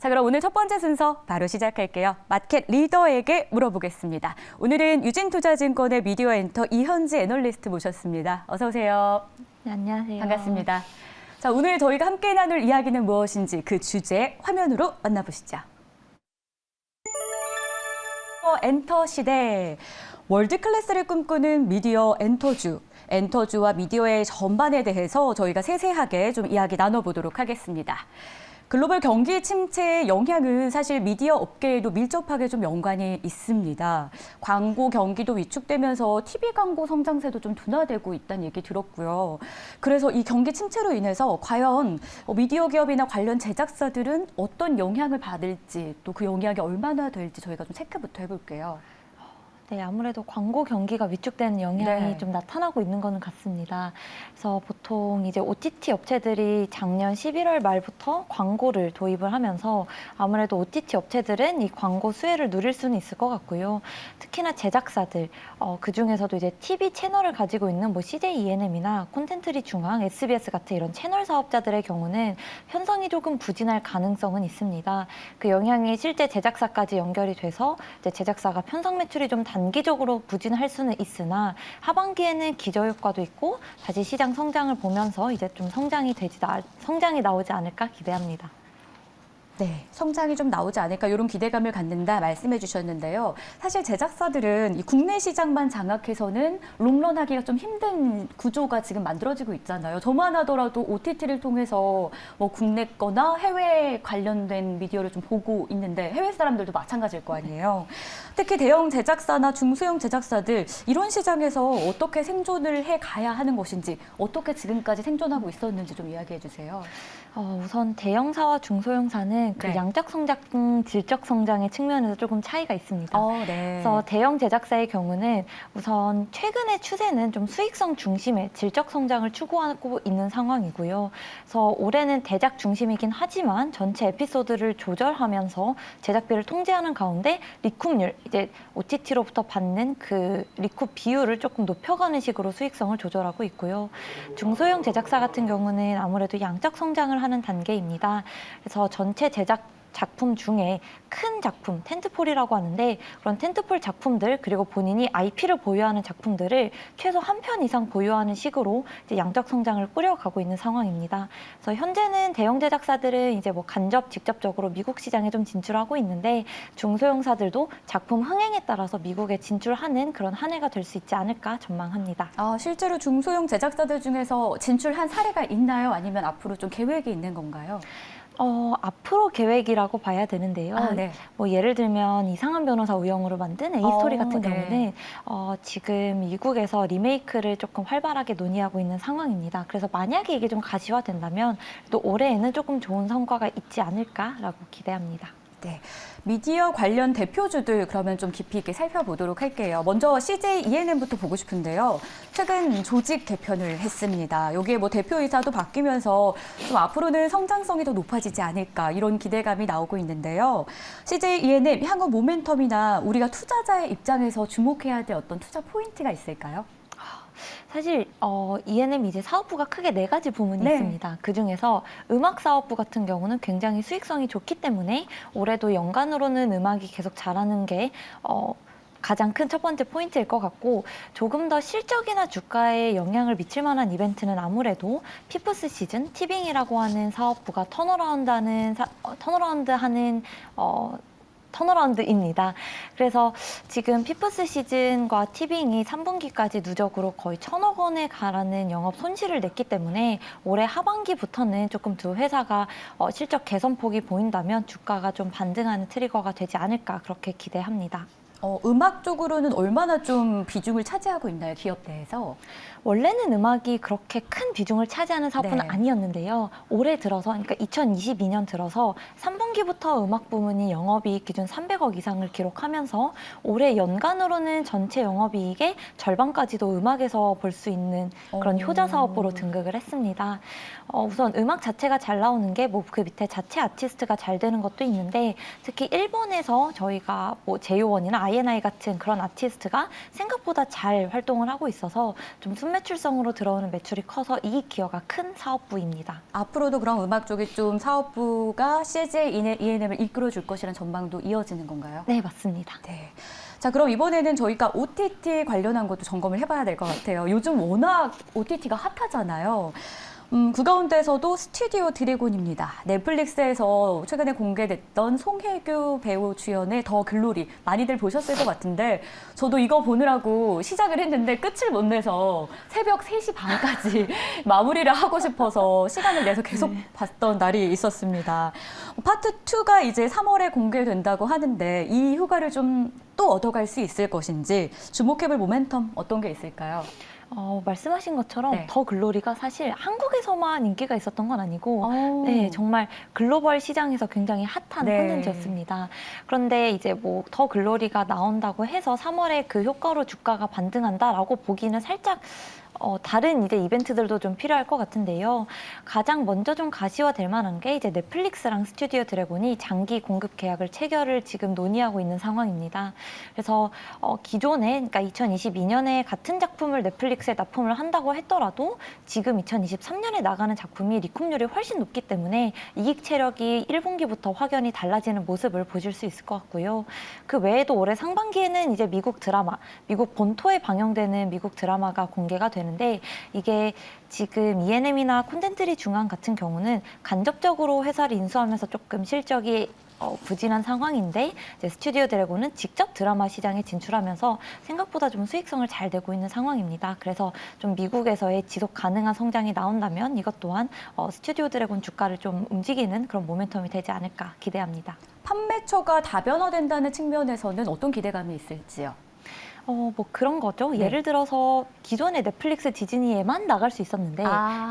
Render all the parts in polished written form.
자, 그럼 오늘 첫 번째 순서 바로 시작할게요. 마켓 리더에게 물어보겠습니다. 오늘은 유진투자증권의 미디어 엔터 이현지 애널리스트 모셨습니다. 어서 오세요. 네, 안녕하세요. 반갑습니다. 자, 오늘 저희가 함께 나눌 이야기는 무엇인지 그 주제 화면으로 만나보시죠. 엔터 시대. 월드 클래스를 꿈꾸는 미디어 엔터주. 엔터주와 미디어의 전반에 대해서 저희가 세세하게 좀 이야기 나눠보도록 하겠습니다. 글로벌 경기 침체의 영향은 사실 미디어 업계에도 밀접하게 좀 연관이 있습니다. 광고 경기도 위축되면서 TV 광고 성장세도 좀 둔화되고 있다는 얘기 들었고요. 그래서 이 경기 침체로 인해서 과연 미디어 기업이나 관련 제작사들은 어떤 영향을 받을지 또 그 영향이 얼마나 될지 저희가 좀 체크부터 해볼게요. 네, 아무래도 광고 경기가 위축되는 영향이 네. 좀 나타나고 있는 거는 같습니다. 그래서 보통 이제 OTT 업체들이 작년 11월 말부터 광고를 도입을 하면서 아무래도 OTT 업체들은 이 광고 수혜를 누릴 수는 있을 것 같고요. 특히나 제작사들, 그 중에서도 이제 TV 채널을 가지고 있는 뭐 CJ ENM이나 콘텐츠리 중앙, SBS 같은 이런 채널 사업자들의 경우는 편성이 조금 부진할 가능성은 있습니다. 그 영향이 실제 제작사까지 연결이 돼서 이제 제작사가 편성 매출이 좀 단기적으로 부진할 수는 있으나 하반기에는 기저효과도 있고 다시 시장 성장을 보면서 이제 좀 성장이 나오지 않을까 기대합니다. 네, 성장이 좀 나오지 않을까 이런 기대감을 갖는다 말씀해 주셨는데요. 사실 제작사들은 이 국내 시장만 장악해서는 롱런하기가 좀 힘든 구조가 지금 만들어지고 있잖아요. 저만 하더라도 OTT를 통해서 뭐 국내 거나 해외 관련된 미디어를 좀 보고 있는데 해외 사람들도 마찬가지일 거 아니에요. 특히 대형 제작사나 중소형 제작사들 이런 시장에서 어떻게 생존을 해 가야 하는 것인지 어떻게 지금까지 생존하고 있었는지 좀 이야기해 주세요. 우선 대형사와 중소형사는 그 네. 양적 성장, 질적 성장의 측면에서 조금 차이가 있습니다. 네. 그래서 대형 제작사의 경우는 우선 최근의 추세는 좀 수익성 중심의 질적 성장을 추구하고 있는 상황이고요. 그래서 올해는 대작 중심이긴 하지만 전체 에피소드를 조절하면서 제작비를 통제하는 가운데 리쿱률, 이제 OTT로부터 받는 그 리쿱 비율을 조금 높여가는 식으로 수익성을 조절하고 있고요. 중소형 제작사 같은 경우는 아무래도 양적 성장을 하는 단계입니다. 그래서 전체 제작 작품 중에 큰 작품, 텐트폴이라고 하는데 그런 텐트폴 작품들 그리고 본인이 IP를 보유하는 작품들을 최소 한 편 이상 보유하는 식으로 이제 양적 성장을 꾸려가고 있는 상황입니다. 그래서 현재는 대형 제작사들은 이제 뭐 간접, 직접적으로 미국 시장에 좀 진출하고 있는데 중소형사들도 작품 흥행에 따라서 미국에 진출하는 그런 한 해가 될 수 있지 않을까 전망합니다. 실제로 중소형 제작사들 중에서 진출한 사례가 있나요? 아니면 앞으로 좀 계획이 있는 건가요? 앞으로 계획이라고 봐야 되는데요. 네. 뭐 예를 들면 이상한 변호사 우영우로 만든 A스토리 같은 네. 경우는 지금 미국에서 리메이크를 조금 활발하게 논의하고 있는 상황입니다. 그래서 만약에 이게 좀 가시화된다면 또 올해에는 조금 좋은 성과가 있지 않을까라고 기대합니다. 네. 미디어 관련 대표주들 그러면 좀 깊이 있게 살펴보도록 할게요. 먼저 CJ ENM부터 보고 싶은데요. 최근 조직 개편을 했습니다. 여기에 뭐 대표이사도 바뀌면서 좀 앞으로는 성장성이 더 높아지지 않을까 이런 기대감이 나오고 있는데요. CJ ENM 향후 모멘텀이나 우리가 투자자의 입장에서 주목해야 될 어떤 투자 포인트가 있을까요? 사실 ENM 이제 사업부가 크게 4가지 부문이 네. 있습니다. 그중에서 음악 사업부 같은 경우는 굉장히 수익성이 좋기 때문에 올해도 연간으로는 음악이 계속 잘하는 게 가장 큰 첫 번째 포인트일 것 같고 조금 더 실적이나 주가에 영향을 미칠 만한 이벤트는 아무래도 피프스 시즌, 티빙이라고 하는 사업부가 턴어라운드입니다. 그래서 지금 피프스 시즌과 티빙이 3분기까지 누적으로 거의 1,000억 원에 가라는 영업 손실을 냈기 때문에 올해 하반기부터는 조금 두 회사가 실적 개선폭이 보인다면 주가가 좀 반등하는 트리거가 되지 않을까 그렇게 기대합니다. 음악 쪽으로는 얼마나 좀 비중을 차지하고 있나요, 기업 내에서? 원래는 음악이 그렇게 큰 비중을 차지하는 사업부는 네. 아니었는데요. 올해 들어서, 그러니까 2022년 들어서 3분기부터 음악 부문이 영업이익 기준 300억 이상을 기록하면서 올해 연간으로는 전체 영업이익의 절반까지도 음악에서 볼 수 있는 그런 효자 사업부로 등극을 했습니다. 우선 음악 자체가 잘 나오는 게 뭐 그 밑에 자체 아티스트가 잘 되는 것도 있는데 특히 일본에서 저희가 뭐 제이오원이나 INI 같은 그런 아티스트가 생각보다 잘 활동을 하고 있어서 좀 순매출성으로 들어오는 매출이 커서 이익 기여가 큰 사업부입니다. 앞으로도 그럼 음악 쪽이 좀 사업부가 CJ ENM을 이끌어줄 것이라는 전망도 이어지는 건가요? 네, 맞습니다. 네. 자, 그럼 이번에는 저희가 OTT 관련한 것도 점검을 해봐야 될 것 같아요. 요즘 워낙 OTT가 핫하잖아요. 그 가운데서도 스튜디오 드래곤입니다. 넷플릭스에서 최근에 공개됐던 송혜교 배우 주연의 더 글로리 많이들 보셨을 것 같은데 저도 이거 보느라고 시작을 했는데 끝을 못 내서 새벽 3시 반까지 마무리를 하고 싶어서 시간을 내서 계속 봤던 날이 있었습니다. 파트 2가 이제 3월에 공개된다고 하는데 이 휴가를 좀 또 얻어갈 수 있을 것인지 주목해볼 모멘텀 어떤 게 있을까요? 말씀하신 것처럼 네. 더 글로리가 사실 한국에서만 인기가 있었던 건 아니고 네, 정말 글로벌 시장에서 굉장히 핫한 네. 콘텐츠였습니다. 그런데 이제 뭐 더 글로리가 나온다고 해서 3월에 그 효과로 주가가 반등한다라고 보기는 살짝 다른 이제 이벤트들도 좀 필요할 것 같은데요. 가장 먼저 좀 가시화될 만한 게 이제 넷플릭스랑 스튜디오 드래곤이 장기 공급 계약을 체결을 지금 논의하고 있는 상황입니다. 그래서 기존에 그러니까 2022년에 같은 작품을 넷플릭스에 납품을 한다고 했더라도 지금 2023년에 나가는 작품이 리쿰률이 훨씬 높기 때문에 이익 체력이 1분기부터 확연히 달라지는 모습을 보실 수 있을 것 같고요. 그 외에도 올해 상반기에는 이제 미국 드라마, 미국 본토에 방영되는 미국 드라마가 공개가 되는데 이게 지금 ENM이나 콘텐츠리 중앙 같은 경우는 간접적으로 회사를 인수하면서 조금 실적이 부진한 상황인데 이제 스튜디오 드래곤은 직접 드라마 시장에 진출하면서 생각보다 좀 수익성을 잘 내고 있는 상황입니다. 그래서 좀 미국에서의 지속 가능한 성장이 나온다면 이것 또한 스튜디오 드래곤 주가를 좀 움직이는 그런 모멘텀이 되지 않을까 기대합니다. 판매처가 다변화된다는 측면에서는 어떤 기대감이 있을지요? 뭐 그런 거죠. 네. 예를 들어서 기존의 넷플릭스 디즈니에만 나갈 수 있었는데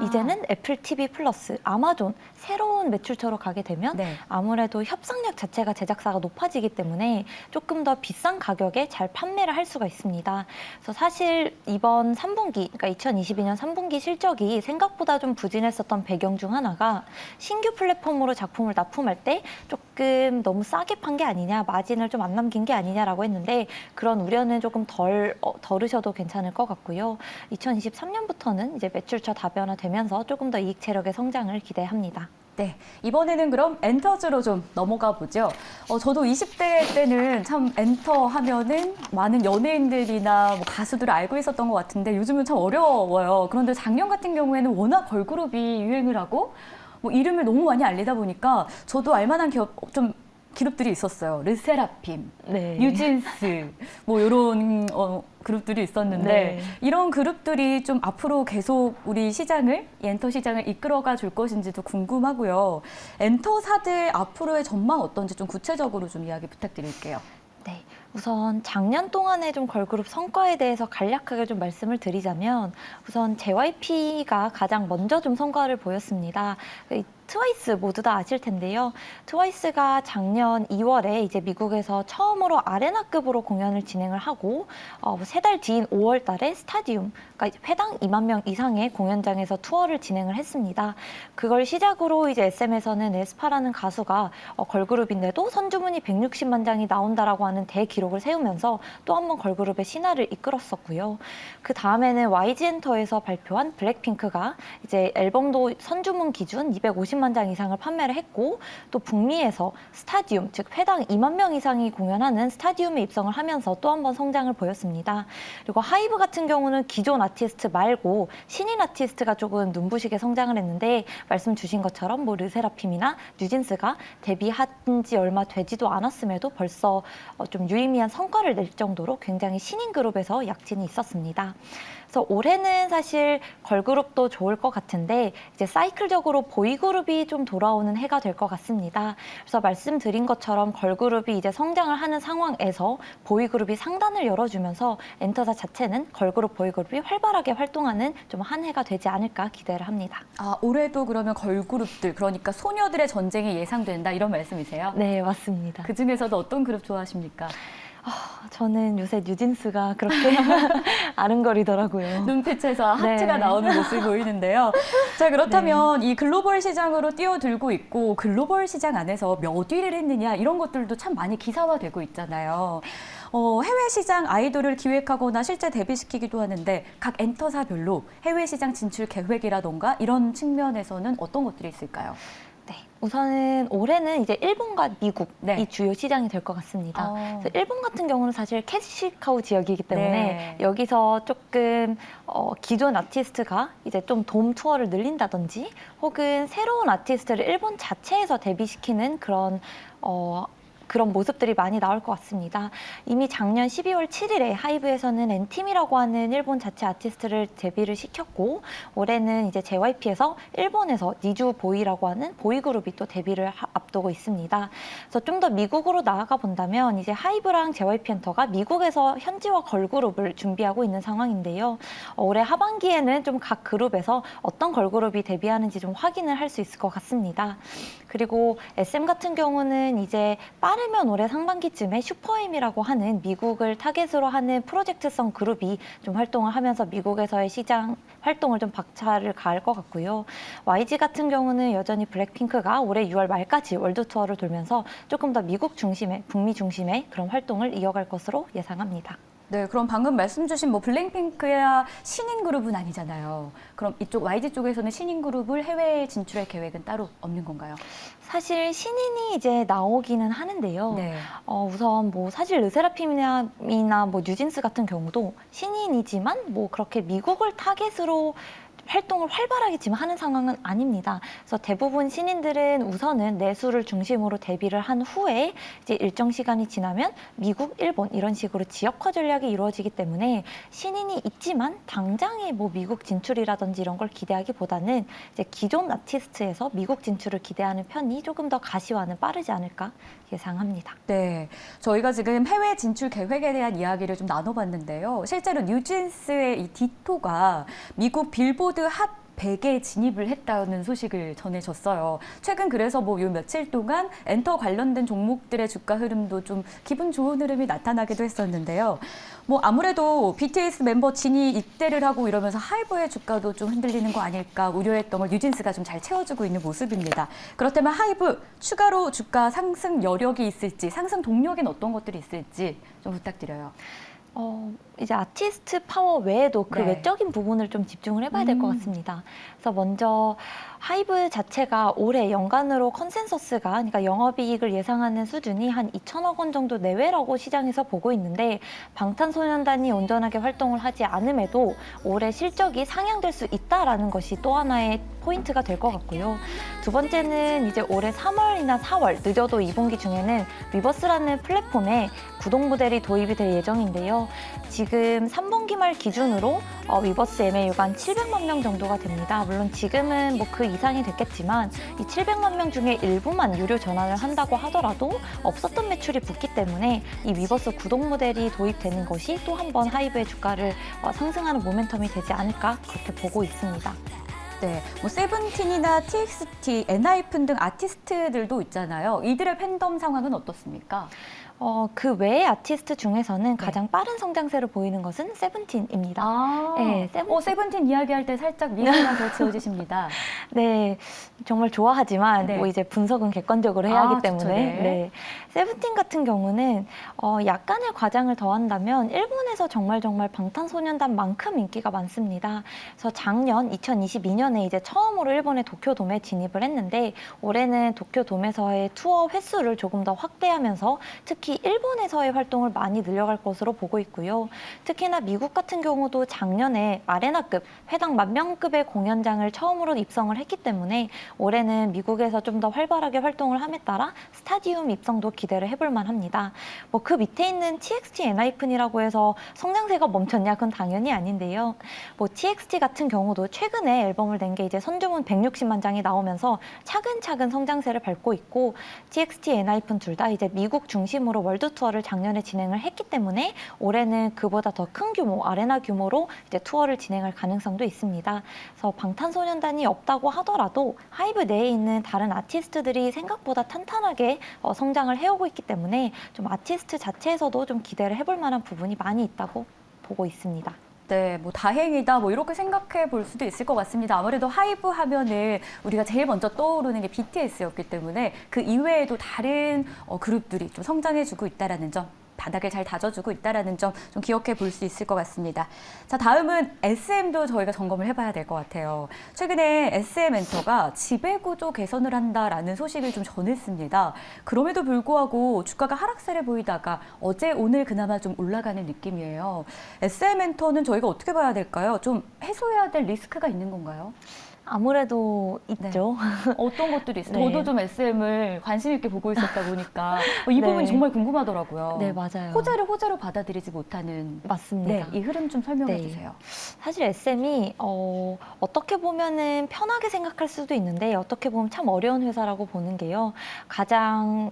이제는 애플 TV 플러스, 아마존 새로운 매출처로 가게 되면 네. 아무래도 협상력 자체가 제작사가 높아지기 때문에 조금 더 비싼 가격에 잘 판매를 할 수가 있습니다. 그래서 사실 이번 3분기, 그러니까 2022년 3분기 실적이 생각보다 좀 부진했었던 배경 중 하나가 신규 플랫폼으로 작품을 납품할 때 조금 너무 싸게 판 게 아니냐, 마진을 좀 안 남긴 게 아니냐라고 했는데 그런 우려는 조금 덜으셔도 괜찮을 것 같고요. 2023년부터는 이제 매출처 다변화되면서 조금 더 이익 체력의 성장을 기대합니다. 네, 이번에는 그럼 엔터즈로 좀 넘어가 보죠. 저도 20대 때는 참 엔터 하면은 많은 연예인들이나 뭐 가수들을 알고 있었던 것 같은데 요즘은 참 어려워요. 그런데 작년 같은 경우에는 워낙 걸그룹이 유행을 하고 뭐 이름을 너무 많이 알리다 보니까 저도 알만한 그룹들이 있었어요. 르세라핌, 네. 뉴진스, 뭐 이런 그룹들이 있었는데 네. 이런 그룹들이 좀 앞으로 계속 우리 시장을, 엔터 시장을 이끌어가 줄 것인지도 궁금하고요. 엔터사들 앞으로의 전망 어떤지 좀 구체적으로 좀 이야기 부탁드릴게요. 네, 우선 작년 동안의 좀 걸그룹 성과에 대해서 간략하게 좀 말씀을 드리자면 우선 JYP가 가장 먼저 좀 성과를 보였습니다. 트와이스 모두 다 아실 텐데요. 트와이스가 작년 2월에 이제 미국에서 처음으로 아레나급으로 공연을 진행을 하고 세 달 뒤인 5월 달에 스타디움, 그러니까 회당 2만 명 이상의 공연장에서 투어를 진행을 했습니다. 그걸 시작으로 이제 SM에서는 에스파라는 가수가 걸그룹인데도 선주문이 160만 장이 나온다라고 하는 대기록을 세우면서 또 한 번 걸그룹의 신화를 이끌었었고요. 그 다음에는 YG엔터에서 발표한 블랙핑크가 이제 앨범도 선주문 기준 250만 장 이상을 판매를 했고 또 북미에서 스타디움, 즉 회당 2만 명 이상이 공연하는 스타디움에 입성을 하면서 또 한 번 성장을 보였습니다. 그리고 하이브 같은 경우는 기존 아티스트 말고 신인 아티스트가 조금 눈부시게 성장을 했는데 말씀 주신 것처럼 뭐 르세라핌이나 뉴진스가 데뷔한 지 얼마 되지도 않았음에도 벌써 좀 유의미한 성과를 낼 정도로 굉장히 신인 그룹에서 약진이 있었습니다. 그래서 올해는 사실 걸그룹도 좋을 것 같은데 이제 사이클적으로 보이그룹이 좀 돌아오는 해가 될 것 같습니다. 그래서 말씀드린 것처럼 걸그룹이 이제 성장을 하는 상황에서 보이그룹이 상단을 열어주면서 엔터사 자체는 걸그룹, 보이그룹이 활발하게 활동하는 좀 한 해가 되지 않을까 기대를 합니다. 올해도 그러면 걸그룹들, 그러니까 소녀들의 전쟁이 예상된다 이런 말씀이세요? 네, 맞습니다. 그 중에서도 어떤 그룹 좋아하십니까? 저는 요새 뉴진스가 그렇게 아른거리더라고요. 눈빛에서 네. 하트가 나오는 모습이 보이는데요. 자, 그렇다면 이 글로벌 시장으로 뛰어들고 있고 글로벌 시장 안에서 몇 위를 했느냐 이런 것들도 참 많이 기사화되고 있잖아요. 해외 시장 아이돌을 기획하거나 실제 데뷔시키기도 하는데 각 엔터사별로 해외 시장 진출 계획이라던가 이런 측면에서는 어떤 것들이 있을까요? 네, 우선은 올해는 이제 일본과 미국이 네. 주요 시장이 될 것 같습니다. 어. 그래서 일본 같은 경우는 사실 캐시카우 지역이기 때문에 네. 여기서 조금 기존 아티스트가 이제 좀 돔 투어를 늘린다든지 혹은 새로운 아티스트를 일본 자체에서 데뷔시키는 그런 모습들이 많이 나올 것 같습니다. 이미 작년 12월 7일에 하이브에서는 엔팀이라고 하는 일본 자체 아티스트를 데뷔를 시켰고 올해는 이제 JYP에서 일본에서 니주 보이라고 하는 보이 그룹이 또 데뷔를 앞두고 있습니다. 그래서 좀 더 미국으로 나아가 본다면 이제 하이브랑 JYP 엔터가 미국에서 현지화 걸그룹을 준비하고 있는 상황인데요. 올해 하반기에는 좀 각 그룹에서 어떤 걸그룹이 데뷔하는지 좀 확인을 할 수 있을 것 같습니다. 그리고 SM 같은 경우는 이제 빠르면 올해 상반기쯤에 슈퍼엠이라고 하는 미국을 타겟으로 하는 프로젝트성 그룹이 좀 활동을 하면서 미국에서의 시장 활동을 좀 박차를 가할 것 같고요. YG 같은 경우는 여전히 블랙핑크가 올해 6월 말까지 월드 투어를 돌면서 조금 더 미국 중심의, 북미 중심의 그런 활동을 이어갈 것으로 예상합니다. 네, 그럼 방금 말씀 주신 뭐 블랙핑크야 신인 그룹은 아니잖아요. 그럼 이쪽 YG 쪽에서는 신인 그룹을 해외 진출할 계획은 따로 없는 건가요? 사실 신인이 이제 나오기는 하는데요. 네. 우선 뭐 사실 르세라핌이나 뭐 뉴진스 같은 경우도 신인이지만 뭐 그렇게 미국을 타겟으로 활동을 활발하게 지금 하는 상황은 아닙니다. 그래서 대부분 신인들은 우선은 내수를 중심으로 데뷔를 한 후에 이제 일정 시간이 지나면 미국, 일본 이런 식으로 지역화 전략이 이루어지기 때문에 신인이 있지만 당장의 뭐 미국 진출이라든지 이런 걸 기대하기보다는 이제 기존 아티스트에서 미국 진출을 기대하는 편이 조금 더 가시화는 빠르지 않을까 예상합니다. 네, 저희가 지금 해외 진출 계획에 대한 이야기를 좀 나눠봤는데요. 실제로 뉴진스의 이 디토가 미국 빌보드 핫 100에 진입을 했다는 소식을 전해졌어요. 최근 그래서 뭐 요 며칠 동안 엔터 관련된 종목들의 주가 흐름도 좀 기분 좋은 흐름이 나타나기도 했었는데요. 뭐 아무래도 BTS 멤버 진이 입대를 하고 이러면서 하이브의 주가도 좀 흔들리는 거 아닐까 우려했던 걸 뉴진스가 좀 잘 채워주고 있는 모습입니다. 그렇다면 하이브 추가로 주가 상승 여력이 있을지 상승 동력엔 어떤 것들이 있을지 좀 부탁드려요. 이제 아티스트 파워 외에도 그 네. 외적인 부분을 좀 집중을 해봐야 될 것 같습니다. 그래서 먼저 하이브 자체가 올해 연간으로 컨센서스가 그러니까 영업이익을 예상하는 수준이 한 2천억 원 정도 내외라고 시장에서 보고 있는데 방탄소년단이 온전하게 활동을 하지 않음에도 올해 실적이 상향될 수 있다라는 것이 또 하나의 포인트가 될 것 같고요. 두 번째는 이제 올해 3월이나 4월 늦어도 2분기 중에는 위버스라는 플랫폼에 구독 모델이 도입이 될 예정인데요. 지금 3분기 말 기준으로 위버스 MAU가 한 700만 명 정도가 됩니다. 물론 지금은 뭐 그 이상이 됐겠지만 이 700만 명 중에 일부만 유료 전환을 한다고 하더라도 없었던 매출이 붙기 때문에 이 위버스 구독 모델이 도입되는 것이 또 한 번 하이브의 주가를 상승하는 모멘텀이 되지 않을까 그렇게 보고 있습니다. 네, 뭐 세븐틴이나 TXT, 엔하이픈 등 아티스트들도 있잖아요. 이들의 팬덤 상황은 어떻습니까? 그 외의 아티스트 중에서는 가장 빠른 성장세를 보이는 것은 세븐틴입니다. 아, 네, 세븐틴 이야기할 때 살짝 미소만 더 지어주십니다. 네, 정말 좋아하지만 네. 뭐 이제 분석은 객관적으로 해야 하기 좋죠. 때문에 네. 네. 세븐틴 같은 경우는 약간의 과장을 더한다면 일본에서 정말 방탄소년단만큼 인기가 많습니다. 그래서 작년 2022년에 이제 처음으로 일본의 도쿄돔에 진입을 했는데 올해는 도쿄돔에서의 투어 횟수를 조금 더 확대하면서 특히 일본에서의 활동을 많이 늘려갈 것으로 보고 있고요. 특히나 미국 같은 경우도 작년에 아레나급, 회당 10,000명급의 공연장을 처음으로 입성을 했기 때문에 올해는 미국에서 좀 더 활발하게 활동을 함에 따라 스타디움 입성도 기대를 해볼 만합니다. 뭐 그 밑에 있는 TXT 엔하이픈이라고 해서 성장세가 멈췄냐? 그건 당연히 아닌데요. 뭐 TXT 같은 경우도 최근에 앨범을 낸 게 이제 선주문 160만 장이 나오면서 차근차근 성장세를 밟고 있고 TXT 엔하이픈 둘 다 이제 미국 중심으로 월드 투어를 작년에 진행을 했기 때문에 올해는 그보다 더 큰 규모, 아레나 규모로 이제 투어를 진행할 가능성도 있습니다. 그래서 방탄소년단이 없다고 하더라도 하이브 내에 있는 다른 아티스트들이 생각보다 탄탄하게 성장을 해오고 있기 때문에 좀 아티스트 자체에서도 좀 기대를 해볼 만한 부분이 많이 있다고 보고 있습니다. 네, 뭐 다행이다, 뭐 이렇게 생각해 볼 수도 있을 것 같습니다. 아무래도 하이브 하면은 우리가 제일 먼저 떠오르는 게 BTS였기 때문에 그 이외에도 다른 그룹들이 좀 성장해주고 있다라는 점 바닥을 잘 다져주고 있다는 점 좀 기억해 볼 수 있을 것 같습니다. 자, 다음은 SM도 저희가 점검을 해봐야 될 것 같아요. 최근에 SM엔터가 지배구조 개선을 한다라는 소식을 좀 전했습니다. 그럼에도 불구하고 주가가 하락세를 보이다가 어제 오늘 그나마 좀 올라가는 느낌이에요. SM엔터는 저희가 어떻게 봐야 될까요? 좀 해소해야 될 리스크가 있는 건가요? 아무래도 있죠. 어떤 것들이 있어요? 네. 저도 좀 SM을 관심 있게 보고 있었다 보니까 이 네. 부분이 정말 궁금하더라고요. 네, 맞아요. 호재를 호재로 받아들이지 못하는 맞습니다. 이 흐름 좀 설명해 네. 주세요. 사실 SM이 어떻게 보면은 편하게 생각할 수도 있는데 어떻게 보면 참 어려운 회사라고 보는 게요. 가장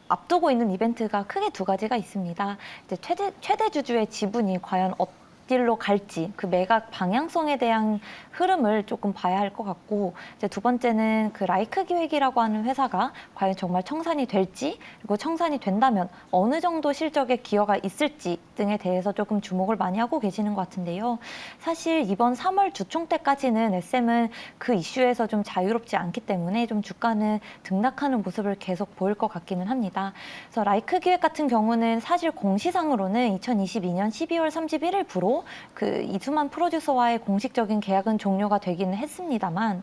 앞두고 있는 이벤트가 크게 두 가지가 있습니다. 이제 최대 주주의 지분이 과연 어디로 갈지 그 매각 방향성에 대한 흐름을 조금 봐야 할 것 같고, 이제 두 번째는 그 라이크 기획이라고 하는 회사가 과연 정말 청산이 될지, 그리고 청산이 된다면 어느 정도 실적의 기여가 있을지 등에 대해서 조금 주목을 많이 하고 계시는 것 같은데요. 사실 이번 3월 주총 때까지는 SM은 그 이슈에서 좀 자유롭지 않기 때문에 좀 주가는 등락하는 모습을 계속 보일 것 같기는 합니다. 그래서 라이크 기획 같은 경우는 사실 공시상으로는 2022년 12월 31일부로 그 이수만 프로듀서와의 공식적인 계약은 종료가 되기는 했습니다만,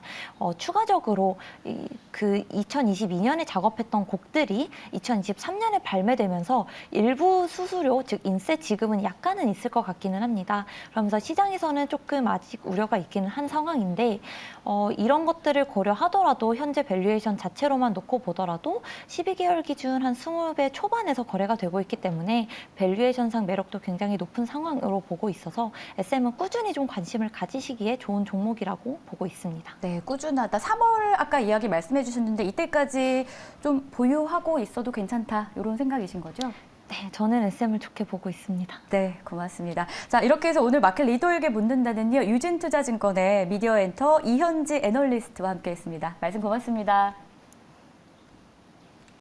추가적으로 그 2022년에 작업했던 곡들이 2023년에 발매되면서 일부 수수료, 즉 인세 지급은 약간은 있을 것 같기는 합니다. 그러면서 시장에서는 조금 아직 우려가 있기는 한 상황인데, 이런 것들을 고려하더라도 현재 밸류에이션 자체로만 놓고 보더라도 12개월 기준 한 20배 초반에서 거래가 되고 있기 때문에 밸류에이션상 매력도 굉장히 높은 상황으로 보고 있어서 SM은 꾸준히 좀 관심을 가지시기에 좋은 종목이라고 보고 있습니다. 네, 꾸준하다. 3월 아까 이야기 말씀해 주셨는데 이때까지 좀 보유하고 있어도 괜찮다 이런 생각이신 거죠? 네, 저는 SM을 좋게 보고 있습니다. 네, 고맙습니다. 자, 이렇게 해서 오늘 마켓 리더에게 묻는다는요. 유진투자증권의 미디어엔터 이현지 애널리스트와 함께했습니다. 말씀 고맙습니다.